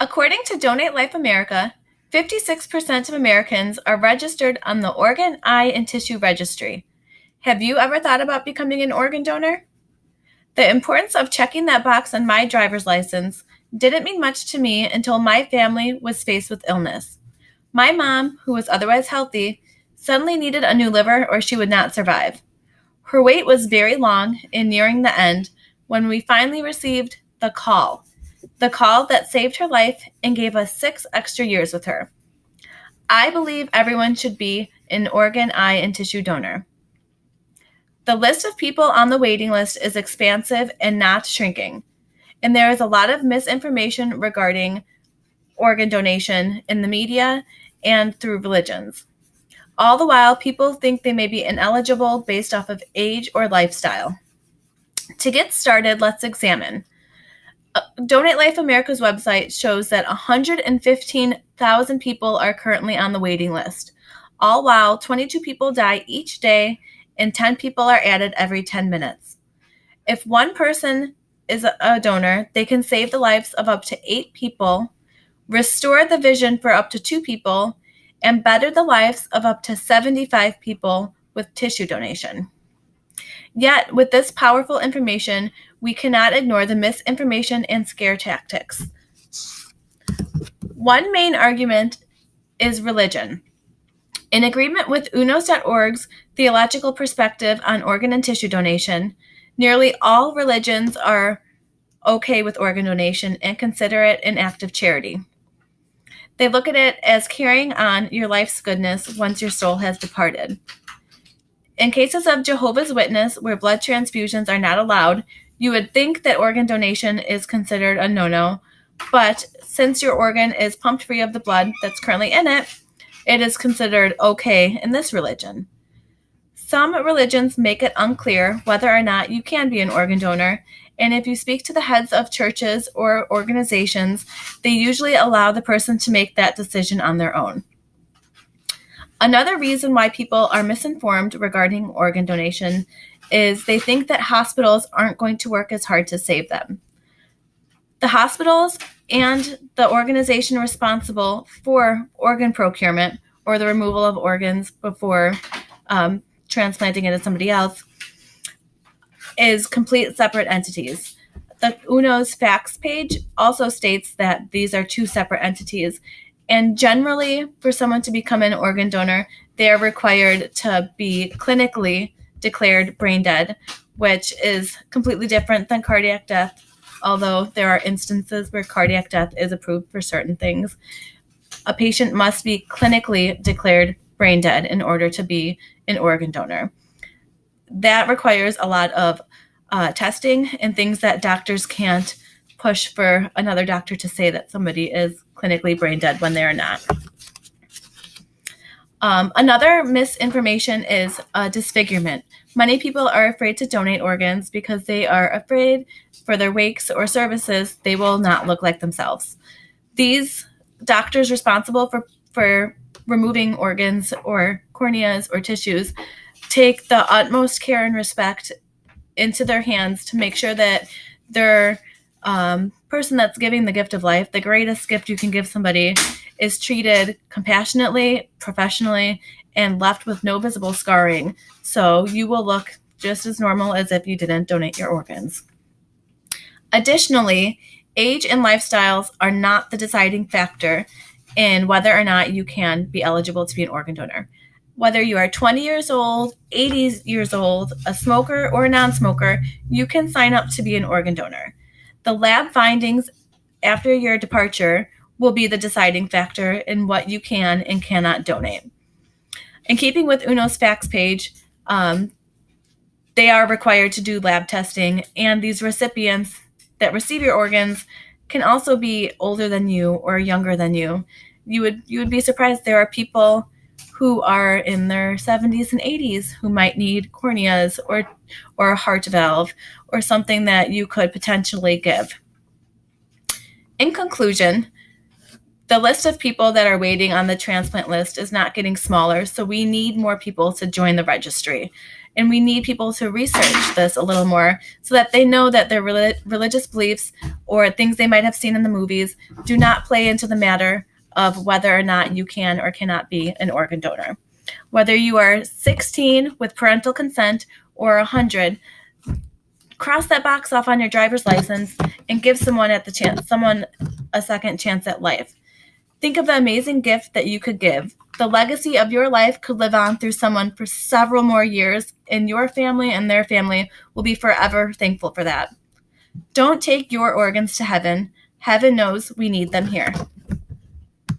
According to Donate Life America, 56% of Americans are registered on the Organ, Eye, and Tissue Registry. Have you ever thought about becoming an organ donor? The importance of checking that box on my driver's license didn't mean much to me until my family was faced with illness. My mom, who was otherwise healthy, suddenly needed a new liver or she would not survive. Her wait was very long and nearing the end when we finally received the call that saved her life and gave us 6 extra years with her. I believe everyone should be an organ, eye, and tissue donor. The list of people on the waiting list is expansive and not shrinking, and there is a lot of misinformation regarding organ donation in the media and through religions. All the while, people think they may be ineligible based off of age or lifestyle. To get started, let's examine. Donate Life America's website shows that 115,000 people are currently on the waiting list, all while 22 people die each day and 10 people are added every 10 minutes. If one person is a donor, they can save the lives of up to 8 people, restore the vision for up to 2 people, and better the lives of up to 75 people with tissue donation. Yet, with this powerful information, we cannot ignore the misinformation and scare tactics. One main argument is religion. In agreement with UNOS.org's theological perspective on organ and tissue donation, nearly all religions are okay with organ donation and consider it an act of charity. They look at it as carrying on your life's goodness once your soul has departed. In cases of Jehovah's Witness, where blood transfusions are not allowed, you would think that organ donation is considered a no-no, but since your organ is pumped free of the blood that's currently in it, it is considered okay in this religion. Some religions make it unclear whether or not you can be an organ donor, and if you speak to the heads of churches or organizations, they usually allow the person to make that decision on their own. Another reason why people are misinformed regarding organ donation is they think that hospitals aren't going to work as hard to save them. The hospitals and the organization responsible for organ procurement or the removal of organs before transplanting it to somebody else is complete separate entities. The UNOS facts page also states that these are 2 separate entities. And generally, for someone to become an organ donor, they are required to be clinically declared brain dead, which is completely different than cardiac death, although there are instances where cardiac death is approved for certain things. A patient must be clinically declared brain dead in order to be an organ donor. That requires a lot of testing and things that doctors can't push for another doctor to say that somebody is clinically brain dead when they're not. Another misinformation is disfigurement. Many people are afraid to donate organs because they are afraid for their wakes or services they will not look like themselves. These doctors responsible for removing organs or corneas or tissues take the utmost care and respect into their hands to make sure that their person that's giving the gift of life, the greatest gift you can give somebody, is treated compassionately, professionally, and left with no visible scarring. So you will look just as normal as if you didn't donate your organs. Additionally, age and lifestyles are not the deciding factor in whether or not you can be eligible to be an organ donor. Whether you are 20 years old, 80 years old, a smoker, or a non-smoker, you can sign up to be an organ donor. The lab findings after your departure will be the deciding factor in what you can and cannot donate. In keeping with UNOS facts page, they are required to do lab testing, and these recipients that receive your organs can also be older than you or younger than you. You would be surprised there are people who are in their 70s and 80s who might need corneas or a heart valve or something that you could potentially give. In conclusion, The list of people that are waiting on the transplant list is not getting smaller, so we need more people to join the registry. And we need people to research this a little more so that they know that their religious beliefs or things they might have seen in the movies do not play into the matter of whether or not you can or cannot be an organ donor. Whether you are 16 with parental consent or 100, cross that box off on your driver's license and give someone a second chance at life. Think of the amazing gift that you could give. The legacy of your life could live on through someone for several more years, and your family and their family will be forever thankful for that. Don't take your organs to heaven. Heaven knows we need them here.